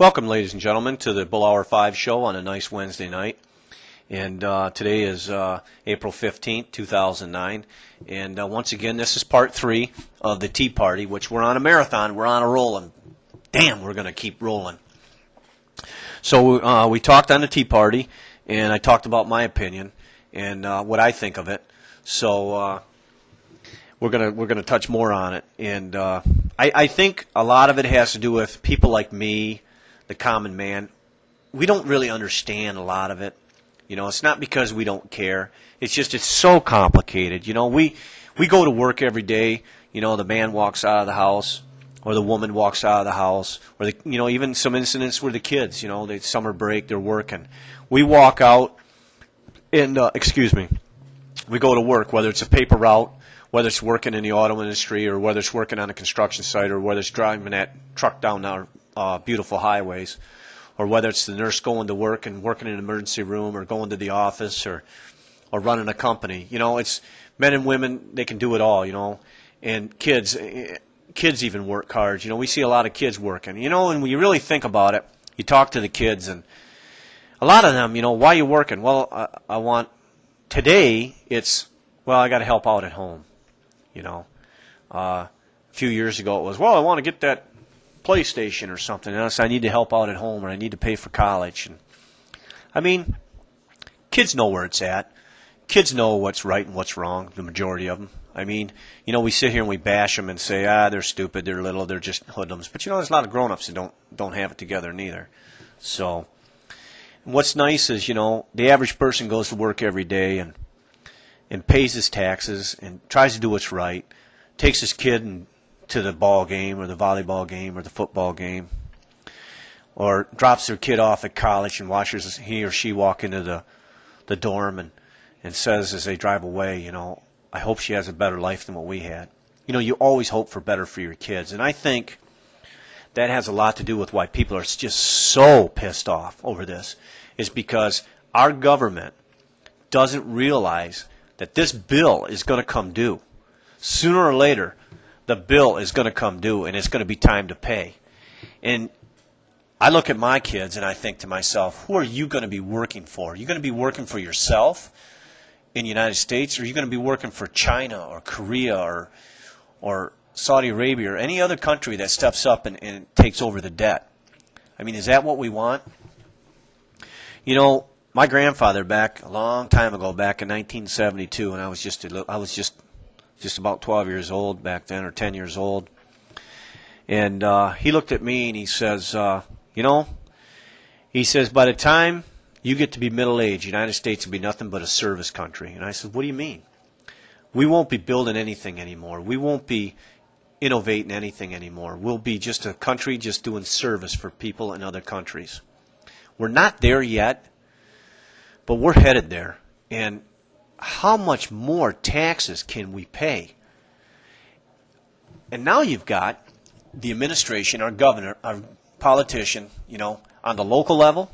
Welcome, ladies and gentlemen, to the Bullhour5 show on a nice Wednesday night. And today is April 15th, 2009. And once again, this is part 3 of the Tea Party, which we're on a marathon. We're on a roll, and damn, we're going to keep rolling. So we talked on the Tea Party, and I talked about my opinion and what I think of it. So we're gonna touch more on it. And I think a lot of it has to do with people like me, the common man. We don't really understand a lot of it. You know, it's not because we don't care. It's just it's so complicated. You know, we go to work every day. You know, the man walks out of the house, or the woman walks out of the house, or even some incidents where the kids, they summer break, they're working. We walk out, and we go to work, whether it's a paper route, whether it's working in the auto industry, or whether it's working on a construction site, or whether it's driving that truck down our beautiful highways, or whether it's the nurse going to work and working in an emergency room, or going to the office, or running a company. It's men and women, they can do it all, and kids even work hard. We see a lot of kids working, and when you really think about it, you talk to the kids, and a lot of them, why are you working? Well, I want, today, I got to help out at home, A few years ago it was, I want to get that PlayStation or something else. I need to help out at home, or I need to pay for college. And kids know where it's at. Kids know what's right and what's wrong, the majority of them. We sit here and we bash them and say, they're stupid, they're little, they're just hoodlums. But there's a lot of grown-ups that don't have it together neither. So what's nice is, the average person goes to work every day and pays his taxes and tries to do what's right, takes his kid to the ball game or the volleyball game or the football game, or drops their kid off at college and watches he or she walk into the dorm and says as they drive away, I hope she has a better life than what we had. You always hope for better for your kids. And I think that has a lot to do with why people are just so pissed off over this, is because our government doesn't realize that this bill is going to come due. Sooner or later, the bill is going to come due, and it's going to be time to pay. And I look at my kids, and I think to myself, who are you going to be working for? Are you going to be working for yourself in the United States, or are you going to be working for China or Korea or Saudi Arabia or any other country that steps up and takes over the debt? Is that what we want? My grandfather, back a long time ago, back in 1972, and I was just about 12 years old back then, or 10 years old. And he looked at me and he says, he says, by the time you get to be middle-aged, the United States will be nothing but a service country. And I said, what do you mean? We won't be building anything anymore. We won't be innovating anything anymore. We'll be just a country just doing service for people in other countries. We're not there yet, but we're headed there. And how much more taxes can we pay? And now you've got the administration, our governor, our politician, on the local level,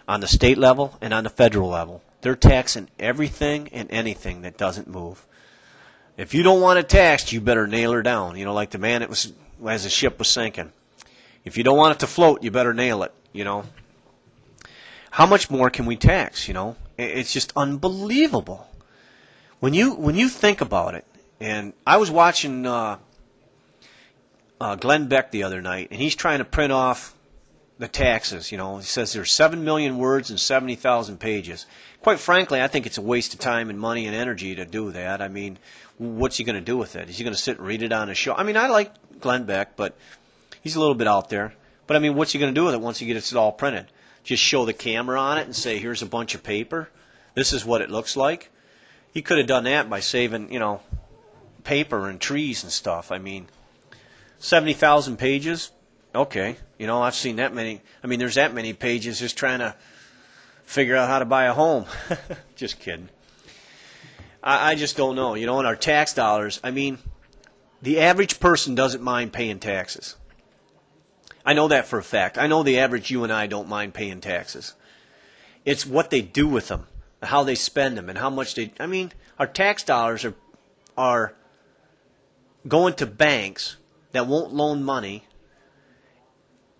on the state level, and on the federal level. They're taxing everything and anything that doesn't move. If you don't want it taxed, you better nail her down. Like the man that was, as the ship was sinking. If you don't want it to float, you better nail it, How much more can we tax, It's just unbelievable. When you think about it, and I was watching Glenn Beck the other night, and he's trying to print off the taxes. He says there's 7 million words and 70,000 pages. Quite frankly, I think it's a waste of time and money and energy to do that. What's he going to do with it? Is he going to sit and read it on a show? I like Glenn Beck, but he's a little bit out there. But what's he going to do with it once he gets it all printed? Just show the camera on it and say, here's a bunch of paper. This is what it looks like. He could have done that by saving, paper and trees and stuff. 70,000 pages? Okay. I've seen that many. There's that many pages just trying to figure out how to buy a home. Just kidding. I just don't know. In our tax dollars, the average person doesn't mind paying taxes. I know that for a fact. I know the average you and I don't mind paying taxes. It's what they do with them, how they spend them, and how much they... our tax dollars are going to banks that won't loan money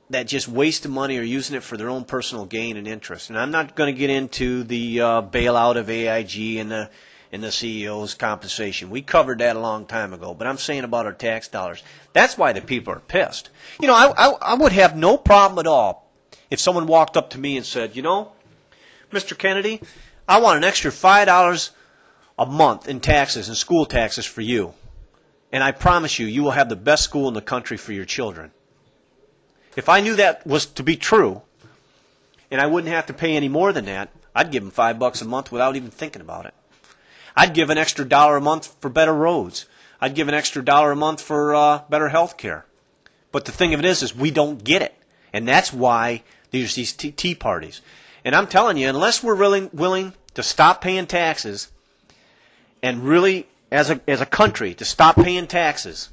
that just wasting money or using it for their own personal gain and interest. And I'm not going to get into the bailout of AIG and the CEO's compensation. We covered that a long time ago. But I'm saying about our tax dollars. That's why the people are pissed. You know, I would have no problem at all if someone walked up to me and said, you know, Mr. Kennedy, I want an extra $5 a month in taxes and school taxes for you. And I promise you, you will have the best school in the country for your children. If I knew that was to be true, and I wouldn't have to pay any more than that, I'd give them $5 a month without even thinking about it. I'd give an extra $1 a month for better roads. I'd give an extra $1 a month for better health care. But the thing of it is we don't get it. And that's why there's these tea parties. And I'm telling you, unless we're really willing to stop paying taxes and really, as a country, to stop paying taxes,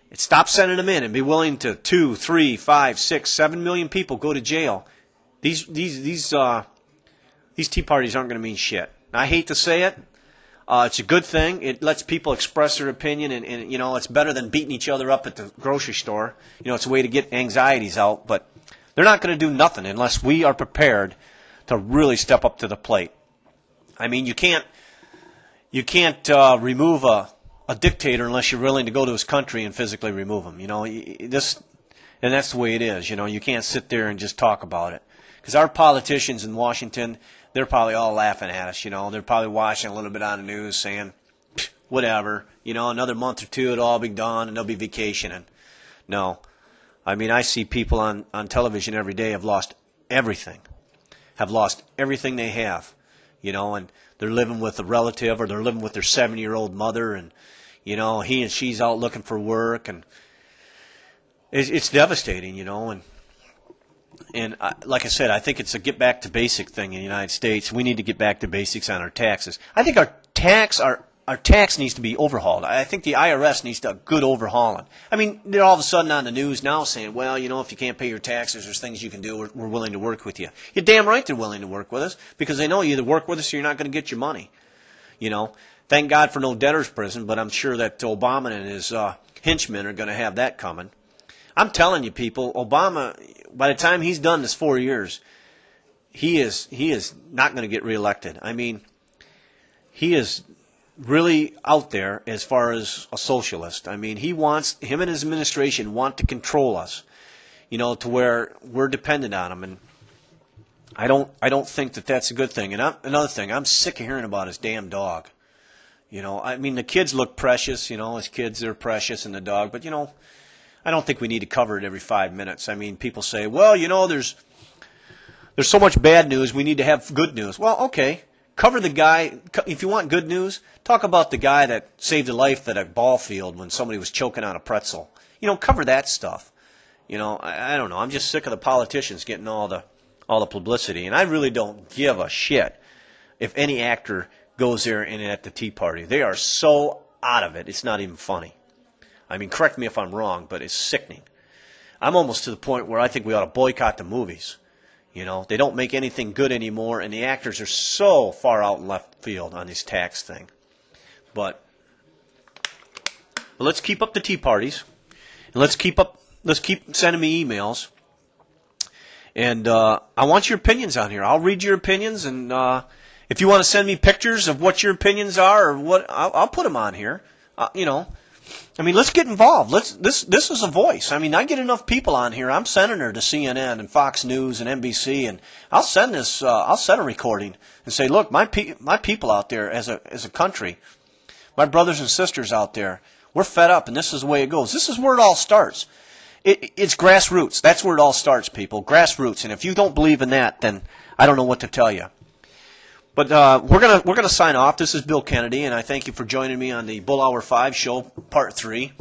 and stop sending them in and be willing to 2, 3, 5, 6, 7 million people go to jail, these tea parties aren't going to mean shit. I hate to say it. It's a good thing. It lets people express their opinion, and you know, it's better than beating each other up at the grocery store. You know, it's a way to get anxieties out, but they're not going to do nothing unless we are prepared to really step up to the plate. I mean, you can't remove a dictator unless you're willing to go to his country and physically remove him. You know, and that's the way it is. You know, you can't sit there and just talk about it. Because our politicians in Washington, they're probably all laughing at us. You know, they're probably watching a little bit on the news saying, whatever, you know, another month or two it'll all be done and they'll be vacationing. No. I mean, I see people on television every day have lost everything they have, you know, and they're living with a relative or they're living with their 70-year-old mother, and you know, he and she's out looking for work, and it's devastating, you know. And like I said, I think it's a get back to basic thing in the United States. We need to get back to basics on our taxes. I think our tax needs to be overhauled. I think the IRS needs a good overhauling. I mean, they're all of a sudden on the news now saying, well, you know, if you can't pay your taxes, there's things you can do. We're willing to work with you. You're damn right they're willing to work with us, because they know you either work with us or you're not going to get your money. You know, thank God for no debtor's prison, but I'm sure that Obama and his henchmen are going to have that coming. I'm telling you, people, Obama, by the time he's done this 4 years, he is not going to get reelected. I mean, he is really out there as far as a socialist. I mean, him and his administration want to control us, you know, to where we're dependent on him. And I don't think that that's a good thing. And another thing, I'm sick of hearing about his damn dog. You know, I mean, the kids look precious, you know, his kids, they're precious, and the dog. But, you know, I don't think we need to cover it every 5 minutes. I mean, people say, well, you know, there's so much bad news, we need to have good news. Well, okay. Cover the guy. If you want good news, talk about the guy that saved a life at a ball field when somebody was choking on a pretzel. You know, cover that stuff. You know, I don't know. I'm just sick of the politicians getting all the publicity, and I really don't give a shit if any actor goes there and at the Tea Party. They are so out of it, it's not even funny. I mean, correct me if I'm wrong, but it's sickening. I'm almost to the point where I think we ought to boycott the movies. You know, they don't make anything good anymore, and the actors are so far out in left field on this tax thing. But let's keep up the tea parties, and let's keep sending me emails. And I want your opinions on here. I'll read your opinions, and if you want to send me pictures of what your opinions are, or what, I'll put them on here. You know. I mean, let's get involved. This is a voice. I mean, I get enough people on here. I'm sending her to CNN and Fox News and NBC, and I'll send this. I'll send a recording and say, look, my people out there as a country, my brothers and sisters out there, we're fed up, and this is the way it goes. This is where it all starts. It's grassroots. That's where it all starts, people. Grassroots. And if you don't believe in that, then I don't know what to tell you. But we're gonna sign off. This is Bill Kennedy, and I thank you for joining me on the Bullhour 5 show, Part 3.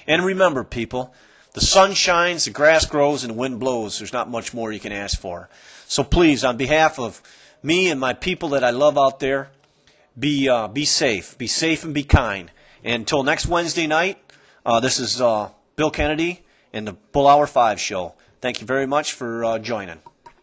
And remember, people, the sun shines, the grass grows, and the wind blows. There's not much more you can ask for. So please, on behalf of me and my people that I love out there, be safe. Be safe and be kind. And until next Wednesday night, this is Bill Kennedy and the Bullhour 5 show. Thank you very much for joining.